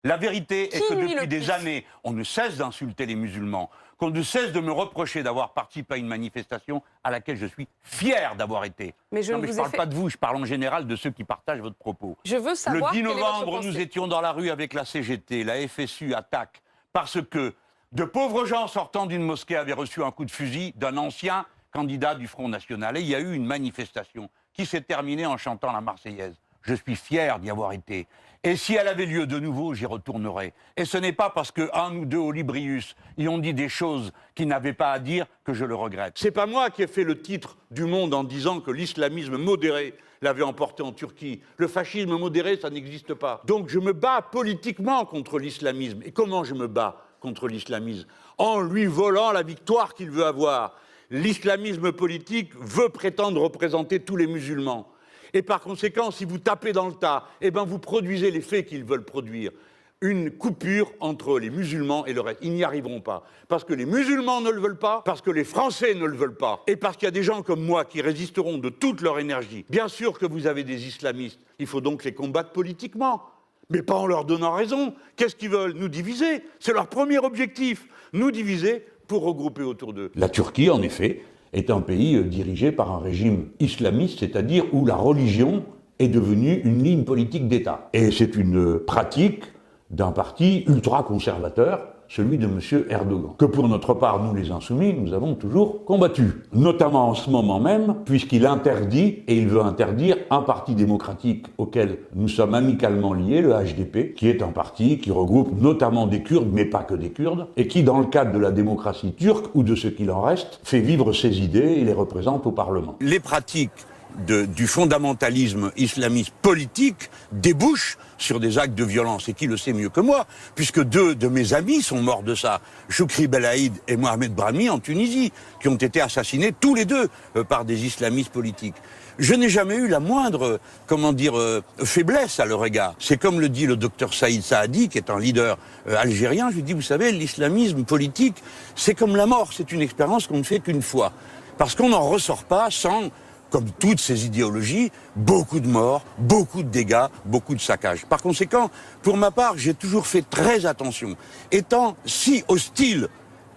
La vérité est que depuis des années, on ne cesse d'insulter les musulmans, qu'on ne cesse de me reprocher d'avoir participé à une manifestation à laquelle je suis fier d'avoir été. Mais je non, mais je ne parle pas de vous, je parle en général de ceux qui partagent votre propos. Je veux savoir Le 10 quelle est votre novembre, nous pensée. étions dans la rue avec la CGT, la FSU attaque, parce que de pauvres gens sortant d'une mosquée avaient reçu un coup de fusil d'un ancien candidat du Front National. Et il y a eu une manifestation qui s'est terminée en chantant la Marseillaise. Je suis fier d'y avoir été. Et si elle avait lieu de nouveau, j'y retournerai. Et ce n'est pas parce qu'un ou deux Olibrius y ont dit des choses qu'ils n'avaient pas à dire que je le regrette. C'est pas moi qui ai fait le titre du Monde en disant que l'islamisme modéré l'avait emporté en Turquie. Le fascisme modéré, ça n'existe pas. Donc je me bats politiquement contre l'islamisme. Et comment je me bats contre l'islamisme? En lui volant la victoire qu'il veut avoir. L'islamisme politique veut prétendre représenter tous les musulmans. Et par conséquent, si vous tapez dans le tas, eh ben vous produisez les faits qu'ils veulent produire. Une coupure entre les musulmans et le reste. Ils n'y arriveront pas. Parce que les musulmans ne le veulent pas, parce que les Français ne le veulent pas, et parce qu'il y a des gens comme moi qui résisteront de toute leur énergie. Bien sûr que vous avez des islamistes. Il faut donc les combattre politiquement. Mais pas en leur donnant raison. Qu'est-ce qu'ils veulent? Nous diviser. C'est leur premier objectif. Nous diviser pour regrouper autour d'eux. La Turquie, en effet, est un pays dirigé par un régime islamiste, c'est-à-dire où la religion est devenue une ligne politique d'État. Et c'est une pratique d'un parti ultra-conservateur, celui de M. Erdogan, que pour notre part, nous les Insoumis, nous avons toujours combattu. Notamment en ce moment même, puisqu'il interdit, et il veut interdire, un parti démocratique auquel nous sommes amicalement liés, le HDP, qui est un parti qui regroupe notamment des Kurdes, mais pas que des Kurdes, et qui, dans le cadre de la démocratie turque, ou de ce qu'il en reste, fait vivre ses idées et les représente au Parlement. Les pratiques du fondamentalisme islamiste politique débouchent sur des actes de violence. Et qui le sait mieux que moi, puisque deux de mes amis sont morts de ça, Choukri Belaïd et Mohamed Brahmi en Tunisie, qui ont été assassinés tous les deux par des islamistes politiques. Je n'ai jamais eu la moindre, faiblesse à leur égard. C'est comme le dit le docteur Saïd Saadi, qui est un leader algérien, je lui dis, vous savez, l'islamisme politique, c'est comme la mort, c'est une expérience qu'on ne fait qu'une fois. Parce qu'on n'en ressort pas sans, comme toutes ces idéologies, beaucoup de morts, beaucoup de dégâts, beaucoup de saccages. Par conséquent, pour ma part, j'ai toujours fait très attention, étant si hostile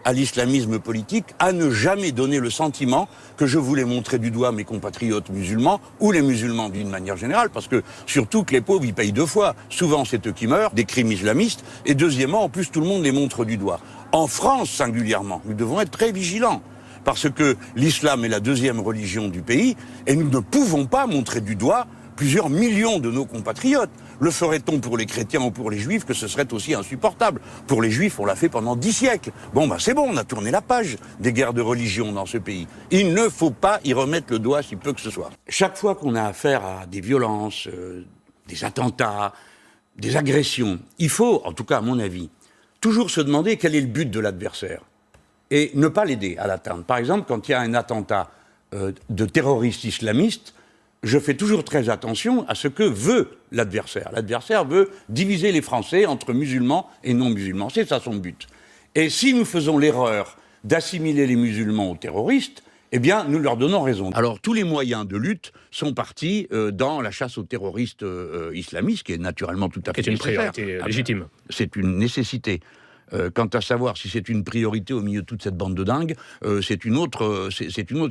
à l'islamisme politique, à ne jamais donner le sentiment que je voulais montrer du doigt mes compatriotes musulmans, ou les musulmans d'une manière générale, parce que surtout que les pauvres, ils payent deux fois. Souvent, c'est eux qui meurent, des crimes islamistes, et deuxièmement, en plus, tout le monde les montre du doigt. En France, singulièrement, nous devons être très vigilants. Parce que l'islam est la deuxième religion du pays, et nous ne pouvons pas montrer du doigt plusieurs millions de nos compatriotes. Le ferait-on pour les chrétiens ou pour les juifs, que ce serait aussi insupportable. Pour les juifs, on l'a fait pendant 10 siècles. Bon, c'est bon, on a tourné la page des guerres de religion dans ce pays. Il ne faut pas y remettre le doigt si peu que ce soit. Chaque fois qu'on a affaire à des violences, des attentats, des agressions, il faut, en tout cas à mon avis, toujours se demander quel est le but de l'adversaire. Et ne pas l'aider à l'atteindre. Par exemple, quand il y a un attentat de terroristes islamistes, je fais toujours très attention à ce que veut l'adversaire. L'adversaire veut diviser les Français entre musulmans et non-musulmans. C'est ça son but. Et si nous faisons l'erreur d'assimiler les musulmans aux terroristes, eh bien, nous leur donnons raison. Alors, tous les moyens de lutte sont partis dans la chasse aux terroristes islamistes, qui est naturellement tout à fait nécessaire. C'est une priorité légitime. C'est une nécessité. Quant à savoir si c'est une priorité au milieu de toute cette bande de dingues, c'est une autre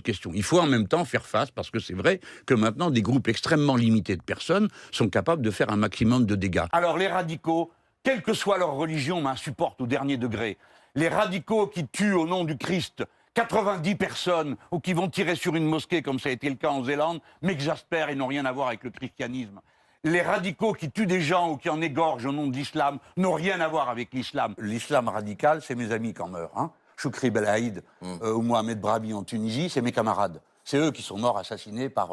question. Il faut en même temps faire face, parce que c'est vrai que maintenant, des groupes extrêmement limités de personnes sont capables de faire un maximum de dégâts. Alors les radicaux, quelle que soit leur religion, m'insupportent au dernier degré. Les radicaux qui tuent au nom du Christ 90 personnes, ou qui vont tirer sur une mosquée, comme ça a été le cas en Zélande, m'exaspèrent et n'ont rien à voir avec le christianisme. Les radicaux qui tuent des gens ou qui en égorgent au nom de l'islam n'ont rien à voir avec l'islam. L'islam radical, c'est mes amis qui en meurent. Choukri Belaïd ou Mohamed Brahmi en Tunisie, c'est mes camarades. C'est eux qui sont morts assassinés par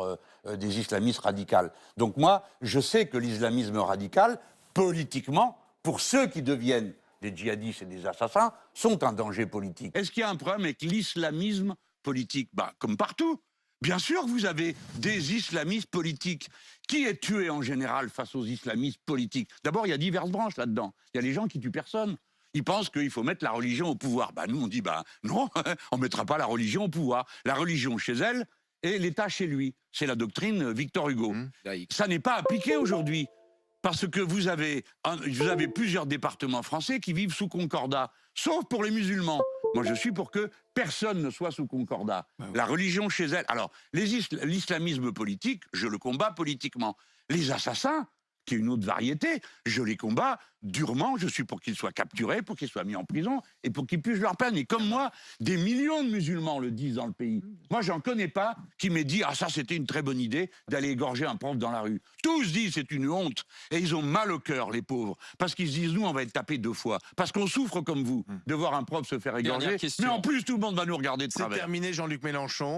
des islamistes radicaux. Donc moi, je sais que l'islamisme radical, politiquement, pour ceux qui deviennent des djihadistes et des assassins, sont un danger politique. Est-ce qu'il y a un problème avec l'islamisme politique? Comme partout. Bien sûr, vous avez des islamistes politiques. Qui est tué en général face aux islamistes politiques? D'abord, il y a diverses branches là-dedans. Il y a les gens qui tuent personne. Ils pensent qu'il faut mettre la religion au pouvoir. Nous, on dit, non, on ne mettra pas la religion au pouvoir. La religion chez elle et l'État chez lui. C'est la doctrine Victor Hugo. Ça n'est pas appliqué aujourd'hui. Parce que vous avez plusieurs départements français qui vivent sous concordat, sauf pour les musulmans. Moi, je suis pour que personne ne soit sous concordat. La religion chez elle... Alors, l'islamisme politique, je le combats politiquement. Les assassins, qui est une autre variété, je les combats durement. Je suis pour qu'ils soient capturés, pour qu'ils soient mis en prison et pour qu'ils puissent leur peine. Et comme moi, des millions de musulmans le disent dans le pays. Moi, j'en connais pas qui m'ait dit « Ah, ça, c'était une très bonne idée d'aller égorger un prof dans la rue. » Tous disent c'est une honte. Et ils ont mal au cœur, les pauvres. Parce qu'ils se disent « Nous, on va être tapés 2 fois. » Parce qu'on souffre comme vous de voir un prof se faire égorger. Mais en plus, tout le monde va nous regarder de travers. C'est terminé, Jean-Luc Mélenchon.